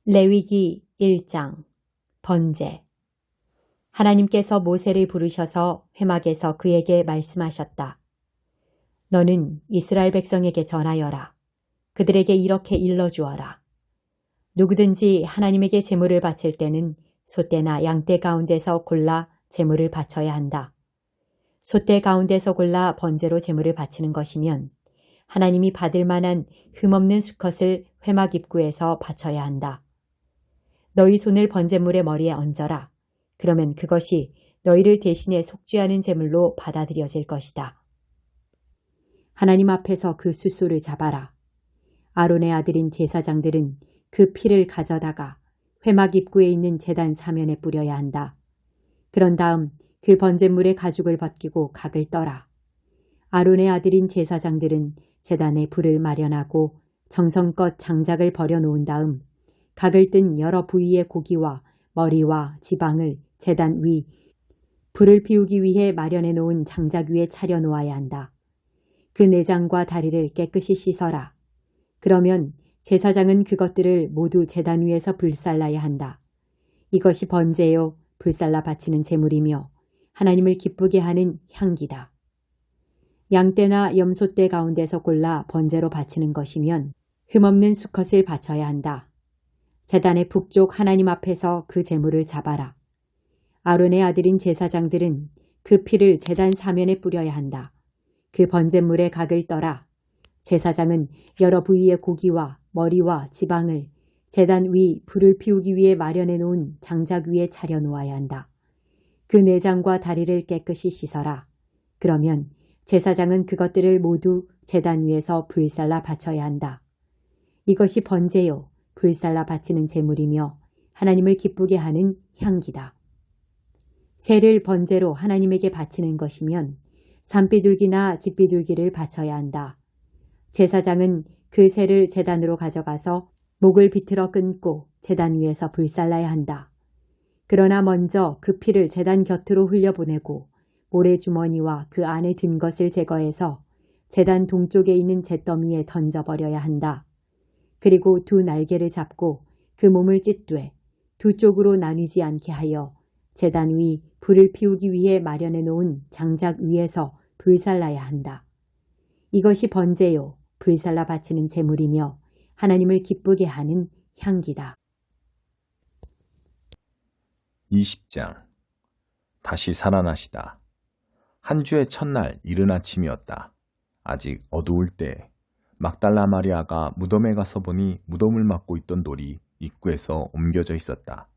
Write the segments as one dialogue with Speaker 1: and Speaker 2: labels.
Speaker 1: 레위기 1장 번제. 하나님께서 모세를 부르셔서 회막에서 그에게 말씀하셨다. 너는 이스라엘 백성에게 전하여라. 그들에게 이렇게 일러주어라. 누구든지 하나님에게 제물을 바칠 때는 소떼나 양떼 가운데서 골라 제물을 바쳐야 한다. 소떼 가운데서 골라 번제로 제물을 바치는 것이면 하나님이 받을 만한 흠없는 수컷을 회막 입구에서 바쳐야 한다. 너희 손을 번제물의 머리에 얹어라. 그러면 그것이 너희를 대신해 속죄하는 제물로 받아들여질 것이다. 하나님 앞에서 그 숫소를 잡아라. 아론의 아들인 제사장들은 그 피를 가져다가 회막 입구에 있는 제단 사면에 뿌려야 한다. 그런 다음 그 번제물의 가죽을 벗기고 각을 떠라. 아론의 아들인 제사장들은 제단에 불을 마련하고 정성껏 장작을 버려놓은 다음 각을 뜬 여러 부위의 고기와 머리와 지방을 제단 위 불을 피우기 위해 마련해 놓은 장작 위에 차려 놓아야 한다. 그 내장과 다리를 깨끗이 씻어라. 그러면 제사장은 그것들을 모두 제단 위에서 불살라야 한다. 이것이 번제요 불살라 바치는 제물이며 하나님을 기쁘게 하는 향기다. 양떼나 염소떼 가운데서 골라 번제로 바치는 것이면 흠없는 수컷을 바쳐야 한다. 제단의 북쪽 하나님 앞에서 그 제물을 잡아라. 아론의 아들인 제사장들은 그 피를 제단 사면에 뿌려야 한다. 그 번제물의 각을 떠라. 제사장은 여러 부위의 고기와 머리와 지방을 제단 위 불을 피우기 위해 마련해 놓은 장작 위에 차려 놓아야 한다. 그 내장과 다리를 깨끗이 씻어라. 그러면 제사장은 그것들을 모두 제단 위에서 불살라 바쳐야 한다. 이것이 번제요 불살라 바치는 제물이며 하나님을 기쁘게 하는 향기다. 새를 번제로 하나님에게 바치는 것이면 산비둘기나 집비둘기를 바쳐야 한다. 제사장은 그 새를 제단으로 가져가서 목을 비틀어 끊고 제단 위에서 불살라야 한다. 그러나 먼저 그 피를 제단 곁으로 흘려보내고 모래주머니와 그 안에 든 것을 제거해서 제단 동쪽에 있는 잿더미에 던져버려야 한다. 그리고 두 날개를 잡고 그 몸을 찢되 두 쪽으로 나뉘지 않게 하여 제단 위 불을 피우기 위해 마련해 놓은 장작 위에서 불살라야 한다. 이것이 번제요 불살라 바치는 제물이며 하나님을 기쁘게 하는 향기다.
Speaker 2: 20장. 다시 살아나시다. 한 주의 첫날 이른 아침이었다. 아직 어두울 때 막달라 마리아가 무덤에 가서 보니 무덤을 막고 있던 돌이 입구에서 옮겨져 있었다.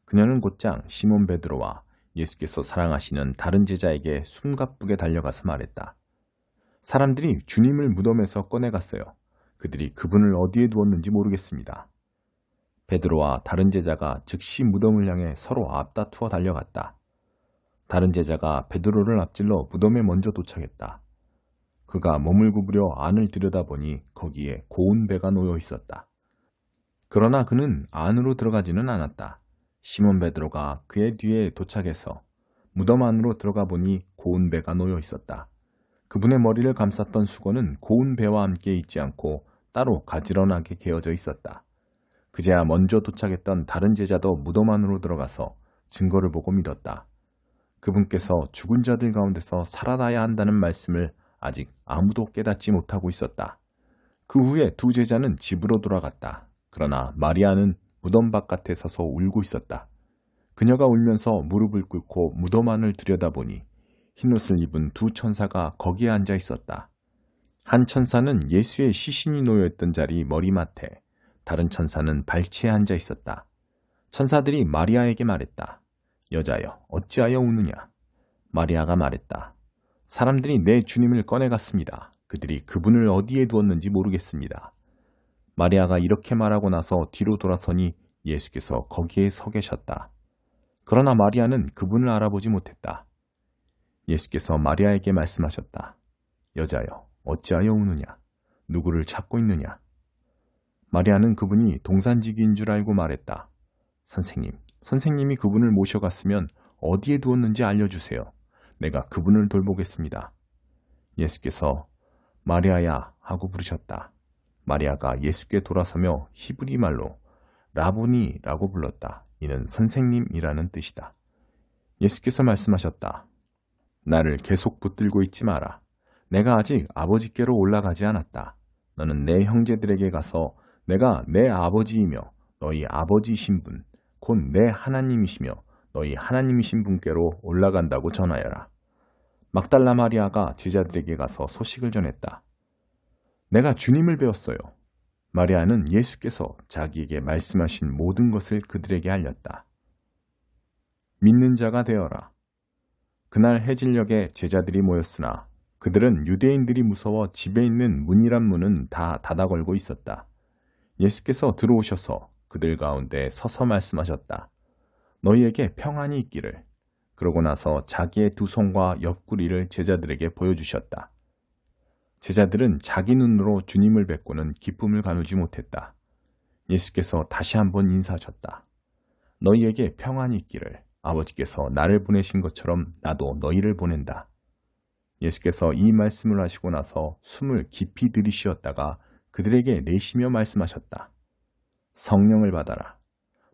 Speaker 2: 그녀는 곧장 시몬 베드로와 예수께서 사랑하시는 다른 제자에게 숨가쁘게 달려가서 말했다. 사람들이 주님을 무덤에서 꺼내갔어요. 그들이 그분을 어디에 두었는지 모르겠습니다. 베드로와 다른 제자가 즉시 무덤을 향해 서로 앞다투어 달려갔다. 다른 제자가 베드로를 앞질러 무덤에 먼저 도착했다. 그가 몸을 구부려 안을 들여다보니 거기에 고운 배가 놓여 있었다. 그러나 그는 안으로 들어가지는 않았다. 시몬 베드로가 그의 뒤에 도착해서 무덤 안으로 들어가 보니 고운 배가 놓여 있었다. 그분의 머리를 감쌌던 수건은 고운 배와 함께 있지 않고 따로 가지런하게 개어져 있었다. 그제야 먼저 도착했던 다른 제자도 무덤 안으로 들어가서 증거를 보고 믿었다. 그분께서 죽은 자들 가운데서 살아나야 한다는 말씀을 아직 아무도 깨닫지 못하고 있었다. 그 후에 두 제자는 집으로 돌아갔다. 그러나 마리아는 무덤 바깥에 서서 울고 있었다. 그녀가 울면서 무릎을 꿇고 무덤 안을 들여다보니 흰옷을 입은 두 천사가 거기에 앉아 있었다. 한 천사는 예수의 시신이 놓여있던 자리 머리맡에, 다른 천사는 발치에 앉아 있었다. 천사들이 마리아에게 말했다. 여자여, 어찌하여 우느냐? 마리아가 말했다. 사람들이 내 주님을 꺼내갔습니다. 그들이 그분을 어디에 두었는지 모르겠습니다. 마리아가 이렇게 말하고 나서 뒤로 돌아서니 예수께서 거기에 서 계셨다. 그러나 마리아는 그분을 알아보지 못했다. 예수께서 마리아에게 말씀하셨다. 여자여, 어찌하여 우느냐? 누구를 찾고 있느냐? 마리아는 그분이 동산지기인 줄 알고 말했다. 선생님이 그분을 모셔갔으면 어디에 두었는지 알려주세요. 내가 그분을 돌보겠습니다. 예수께서 마리아야 하고 부르셨다. 마리아가 예수께 돌아서며 히브리 말로 라보니라고 불렀다. 이는 선생님이라는 뜻이다. 예수께서 말씀하셨다. 나를 계속 붙들고 있지 마라. 내가 아직 아버지께로 올라가지 않았다. 너는 내 형제들에게 가서 내가 내 아버지이며 너희 아버지이신 분, 곧 내 하나님이시며 너희 하나님이신 분께로 올라간다고 전하여라. 막달라 마리아가 제자들에게 가서 소식을 전했다. 내가 주님을 배웠어요. 마리아는 예수께서 자기에게 말씀하신 모든 것을 그들에게 알렸다. 믿는 자가 되어라. 그날 해질녘에 제자들이 모였으나 그들은 유대인들이 무서워 집에 있는 문이란 문은 다 닫아 걸고 있었다. 예수께서 들어오셔서 그들 가운데 서서 말씀하셨다. 너희에게 평안이 있기를. 그러고 나서 자기의 두 손과 옆구리를 제자들에게 보여주셨다. 제자들은 자기 눈으로 주님을 뵙고는 기쁨을 가누지 못했다. 예수께서 다시 한번 인사하셨다. 너희에게 평안이 있기를. 아버지께서 나를 보내신 것처럼 나도 너희를 보낸다. 예수께서 이 말씀을 하시고 나서 숨을 깊이 들이쉬었다가 그들에게 내쉬며 말씀하셨다. 성령을 받아라.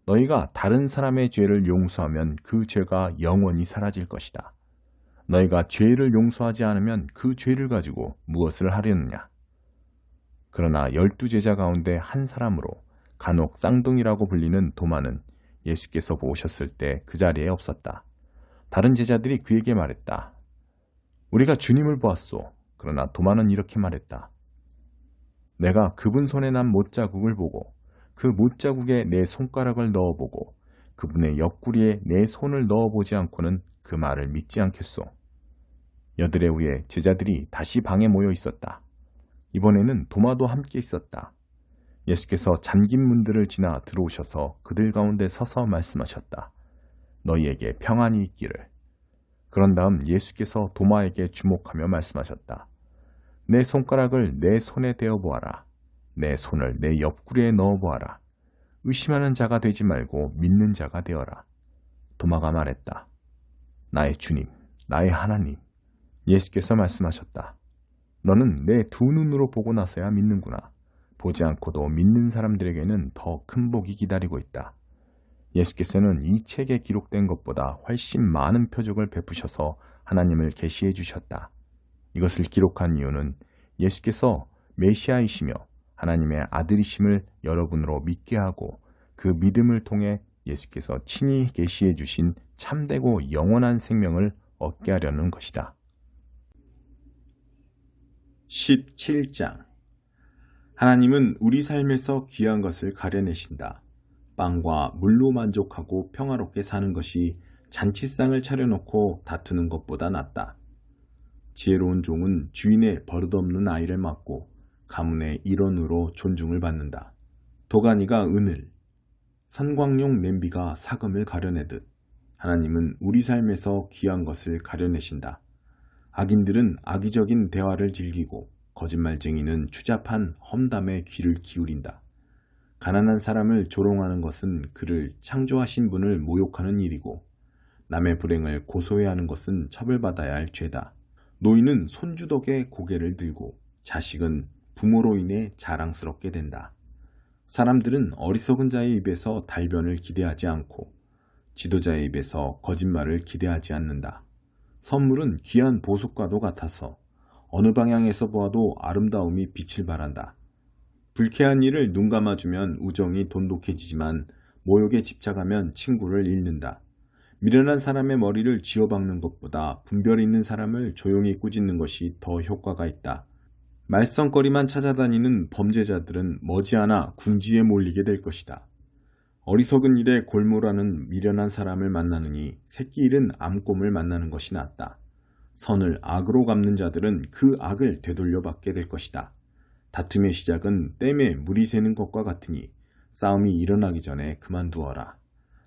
Speaker 2: 너희가 다른 사람의 죄를 용서하면 그 죄가 영원히 사라질 것이다. 너희가 죄를 용서하지 않으면 그 죄를 가지고 무엇을 하려느냐. 그러나 12제자 가운데 한 사람으로 간혹 쌍둥이라고 불리는 도마는 예수께서 보셨을 때 그 자리에 없었다. 다른 제자들이 그에게 말했다. 우리가 주님을 보았소. 그러나 도마는 이렇게 말했다. 내가 그분 손에 난 못자국을 보고 그 못자국에 내 손가락을 넣어보고 그분의 옆구리에 내 손을 넣어보지 않고는 그 말을 믿지 않겠소. 여드레 후에 제자들이 다시 방에 모여 있었다. 이번에는 도마도 함께 있었다. 예수께서 잠긴 문들을 지나 들어오셔서 그들 가운데 서서 말씀하셨다. 너희에게 평안이 있기를. 그런 다음 예수께서 도마에게 주목하며 말씀하셨다. 내 손가락을 내 손에 대어보아라. 내 손을 내 옆구리에 넣어보아라. 의심하는 자가 되지 말고 믿는 자가 되어라. 도마가 말했다. 나의 주님, 나의 하나님. 예수께서 말씀하셨다. 너는 내 두 눈으로 보고 나서야 믿는구나. 보지 않고도 믿는 사람들에게는 더 큰 복이 기다리고 있다. 예수께서는 이 책에 기록된 것보다 훨씬 많은 표적을 베푸셔서 하나님을 계시해 주셨다. 이것을 기록한 이유는 예수께서 메시아이시며 하나님의 아들이심을 여러분으로 믿게 하고 그 믿음을 통해 예수께서 친히 계시해 주신 참되고 영원한 생명을 얻게 하려는 것이다. 17장 하나님은 우리 삶에서 귀한 것을 가려내신다. 빵과 물로 만족하고 평화롭게 사는 것이 잔치상을 차려놓고 다투는 것보다 낫다. 지혜로운 종은 주인의 버릇없는 아이를 맡고 가문의 일원으로 존중을 받는다. 도가니가 은을, 선광용 냄비가 사금을 가려내듯 하나님은 우리 삶에서 귀한 것을 가려내신다. 악인들은 악의적인 대화를 즐기고 거짓말쟁이는 추잡한 험담에 귀를 기울인다. 가난한 사람을 조롱하는 것은 그를 창조하신 분을 모욕하는 일이고 남의 불행을 고소해야 하는 것은 처벌받아야 할 죄다. 노인은 손주덕에 고개를 들고 자식은 부모로 인해 자랑스럽게 된다. 사람들은 어리석은 자의 입에서 달변을 기대하지 않고 지도자의 입에서 거짓말을 기대하지 않는다. 선물은 귀한 보석과도 같아서 어느 방향에서 보아도 아름다움이 빛을 발한다. 불쾌한 일을 눈 감아주면 우정이 돈독해지지만 모욕에 집착하면 친구를 잃는다. 미련한 사람의 머리를 쥐어박는 것보다 분별 있는 사람을 조용히 꾸짖는 것이 더 효과가 있다. 말썽거리만 찾아다니는 범죄자들은 머지않아 궁지에 몰리게 될 것이다. 어리석은 일에 골몰하는 미련한 사람을 만나느니 새끼 잃은 암곰을 만나는 것이 낫다. 선을 악으로 갚는 자들은 그 악을 되돌려받게 될 것이다. 다툼의 시작은 댐에 물이 새는 것과 같으니 싸움이 일어나기 전에 그만두어라.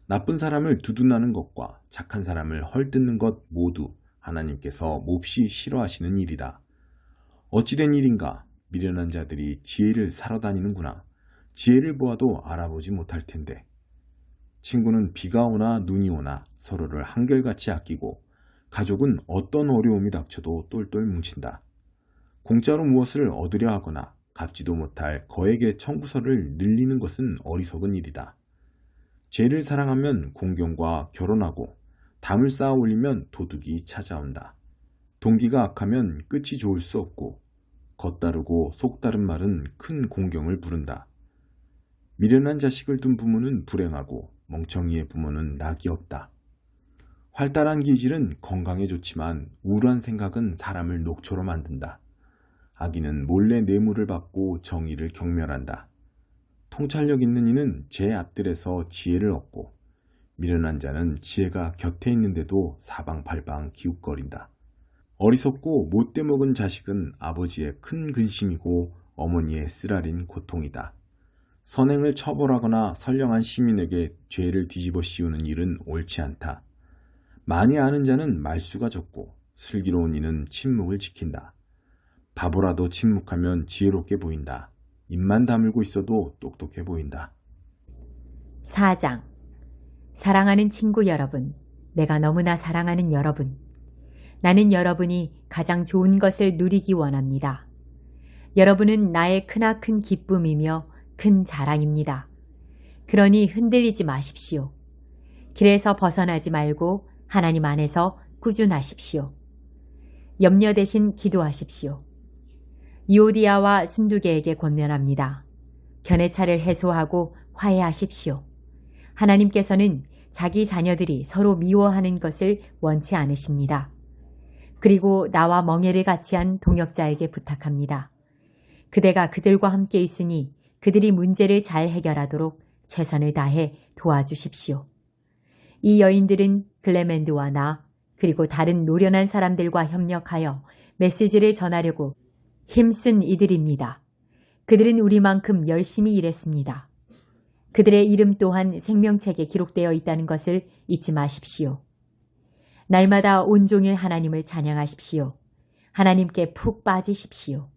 Speaker 2: 나쁜 사람을 두둔하는 것과 착한 사람을 헐뜯는 것 모두 하나님께서 몹시 싫어하시는 일이다. 어찌된 일인가? 미련한 자들이 지혜를 사러 다니는구나. 지혜를 보아도 알아보지 못할 텐데. 친구는 비가 오나 눈이 오나 서로를 한결같이 아끼고 가족은 어떤 어려움이 닥쳐도 똘똘 뭉친다. 공짜로 무엇을 얻으려 하거나 갚지도 못할 거액의 청구서를 늘리는 것은 어리석은 일이다. 죄를 사랑하면 공경과 결혼하고 담을 쌓아 올리면 도둑이 찾아온다. 동기가 악하면 끝이 좋을 수 없고 겉다르고 속다른 말은 큰 공경을 부른다. 미련한 자식을 둔 부모는 불행하고 멍청이의 부모는 낙이 없다. 활달한 기질은 건강에 좋지만 우울한 생각은 사람을 녹초로 만든다. 악인은 몰래 뇌물을 받고 정의를 경멸한다. 통찰력 있는 이는 제 앞들에서 지혜를 얻고 미련한 자는 지혜가 곁에 있는데도 사방팔방 기웃거린다. 어리석고 못돼 먹은 자식은 아버지의 큰 근심이고 어머니의 쓰라린 고통이다. 선행을 처벌하거나 선량한 시민에게 죄를 뒤집어 씌우는 일은 옳지 않다. 많이 아는 자는 말수가 적고 슬기로운 이는 침묵을 지킨다. 바보라도 침묵하면 지혜롭게 보인다. 입만 다물고 있어도 똑똑해 보인다.
Speaker 1: 4장. 사랑하는 친구 여러분, 내가 너무나 사랑하는 여러분. 나는 여러분이 가장 좋은 것을 누리기 원합니다. 여러분은 나의 크나큰 기쁨이며 큰 자랑입니다. 그러니 흔들리지 마십시오. 길에서 벗어나지 말고 하나님 안에서 꾸준하십시오. 염려 대신 기도하십시오. 유오디아와 순두개에게 권면합니다. 견해차를 해소하고 화해하십시오. 하나님께서는 자기 자녀들이 서로 미워하는 것을 원치 않으십니다. 그리고 나와 멍에를 같이 한 동역자에게 부탁합니다. 그대가 그들과 함께 있으니 그들이 문제를 잘 해결하도록 최선을 다해 도와주십시오. 이 여인들은 글레멘드와 나 그리고 다른 노련한 사람들과 협력하여 메시지를 전하려고 힘쓴 이들입니다. 그들은 우리만큼 열심히 일했습니다. 그들의 이름 또한 생명책에 기록되어 있다는 것을 잊지 마십시오. 날마다 온종일 하나님을 찬양하십시오. 하나님께 푹 빠지십시오.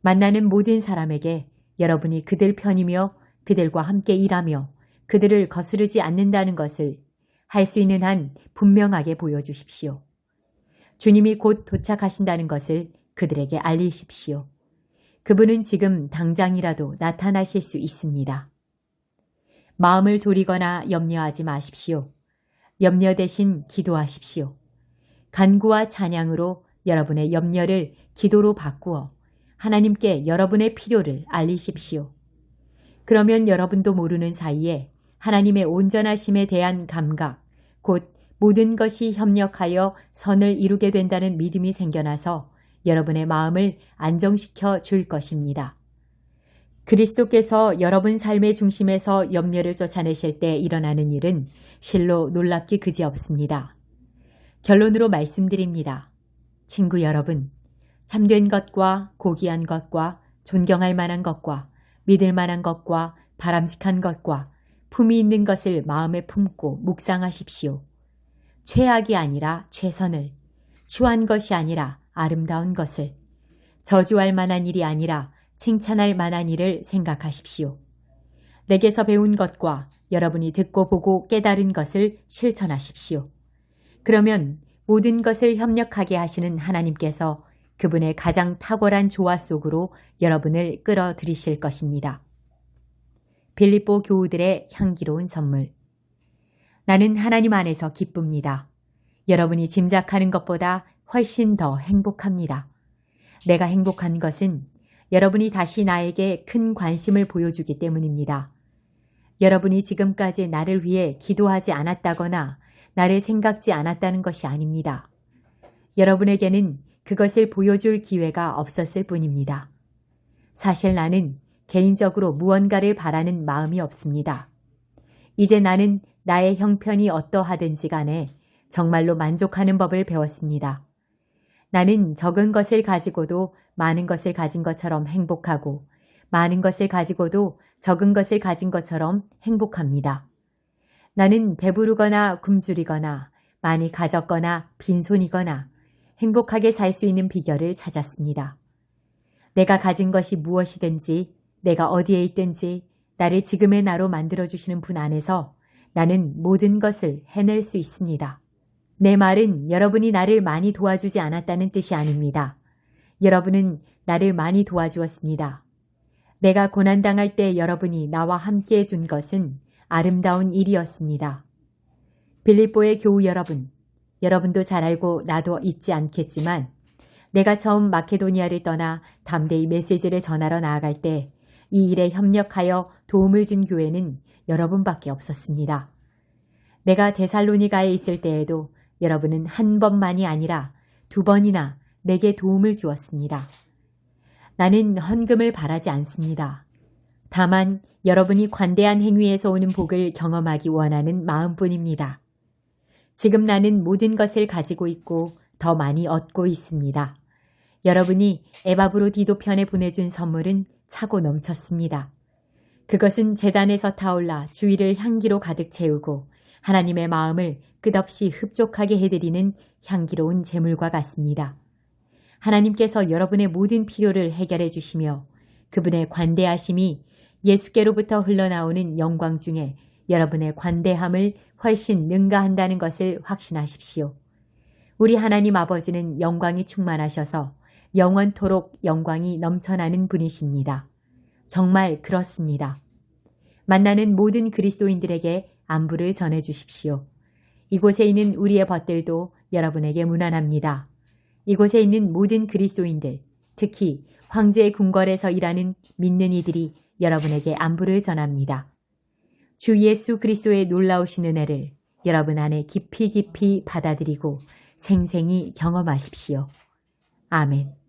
Speaker 1: 만나는 모든 사람에게 여러분이 그들 편이며 그들과 함께 일하며 그들을 거스르지 않는다는 것을 할 수 있는 한 분명하게 보여주십시오. 주님이 곧 도착하신다는 것을 그들에게 알리십시오. 그분은 지금 당장이라도 나타나실 수 있습니다. 마음을 졸이거나 염려하지 마십시오. 염려 대신 기도하십시오. 간구와 찬양으로 여러분의 염려를 기도로 바꾸어 하나님께 여러분의 필요를 알리십시오. 그러면 여러분도 모르는 사이에 하나님의 온전하심에 대한 감각, 곧 모든 것이 협력하여 선을 이루게 된다는 믿음이 생겨나서 여러분의 마음을 안정시켜 줄 것입니다. 그리스도께서 여러분 삶의 중심에서 염려를 쫓아내실 때 일어나는 일은 실로 놀랍기 그지없습니다. 결론으로 말씀드립니다. 친구 여러분, 참된 것과 고귀한 것과 존경할 만한 것과 믿을 만한 것과 바람직한 것과 품이 있는 것을 마음에 품고 묵상하십시오. 최악이 아니라 최선을, 추한 것이 아니라 아름다운 것을, 저주할 만한 일이 아니라 칭찬할 만한 일을 생각하십시오. 내게서 배운 것과 여러분이 듣고 보고 깨달은 것을 실천하십시오. 그러면 모든 것을 협력하게 하시는 하나님께서 그분의 가장 탁월한 조화 속으로 여러분을 끌어들이실 것입니다. 빌립보 교우들의 향기로운 선물. 나는 하나님 안에서 기쁩니다. 여러분이 짐작하는 것보다 훨씬 더 행복합니다. 내가 행복한 것은 여러분이 다시 나에게 큰 관심을 보여주기 때문입니다. 여러분이 지금까지 나를 위해 기도하지 않았다거나 나를 생각지 않았다는 것이 아닙니다. 여러분에게는 그것을 보여줄 기회가 없었을 뿐입니다. 사실 나는 개인적으로 무언가를 바라는 마음이 없습니다. 이제 나는 나의 형편이 어떠하든지 간에 정말로 만족하는 법을 배웠습니다. 나는 적은 것을 가지고도 많은 것을 가진 것처럼 행복하고 많은 것을 가지고도 적은 것을 가진 것처럼 행복합니다. 나는 배부르거나 굶주리거나 많이 가졌거나 빈손이거나 행복하게 살 수 있는 비결을 찾았습니다. 내가 가진 것이 무엇이든지 내가 어디에 있든지 나를 지금의 나로 만들어주시는 분 안에서 나는 모든 것을 해낼 수 있습니다. 내 말은 여러분이 나를 많이 도와주지 않았다는 뜻이 아닙니다. 여러분은 나를 많이 도와주었습니다. 내가 고난당할 때 여러분이 나와 함께 해준 것은 아름다운 일이었습니다. 빌립보의 교우 여러분, 여러분도 잘 알고 나도 잊지 않겠지만 내가 처음 마케도니아를 떠나 담대히 메시지를 전하러 나아갈 때 이 일에 협력하여 도움을 준 교회는 여러분밖에 없었습니다. 내가 데살로니가에 있을 때에도 여러분은 한 번만이 아니라 2번이나 내게 도움을 주었습니다. 나는 헌금을 바라지 않습니다. 다만 여러분이 관대한 행위에서 오는 복을 경험하기 원하는 마음뿐입니다. 지금 나는 모든 것을 가지고 있고 더 많이 얻고 있습니다. 여러분이 에바브로디도 편에 보내준 선물은 차고 넘쳤습니다. 그것은 제단에서 타올라 주위를 향기로 가득 채우고 하나님의 마음을 끝없이 흡족하게 해드리는 향기로운 제물과 같습니다. 하나님께서 여러분의 모든 필요를 해결해 주시며 그분의 관대하심이 예수께로부터 흘러나오는 영광 중에 여러분의 관대함을 훨씬 능가한다는 것을 확신하십시오. 우리 하나님 아버지는 영광이 충만하셔서 영원토록 영광이 넘쳐나는 분이십니다. 정말 그렇습니다. 만나는 모든 그리스도인들에게 안부를 전해 주십시오. 이곳에 있는 우리의 벗들도 여러분에게 문안합니다. 이곳에 있는 모든 그리스도인들, 특히 황제의 궁궐에서 일하는 믿는 이들이 여러분에게 안부를 전합니다. 주 예수 그리스도의 놀라우신 은혜를 여러분 안에 깊이 깊이 받아들이고 생생히 경험하십시오. 아멘.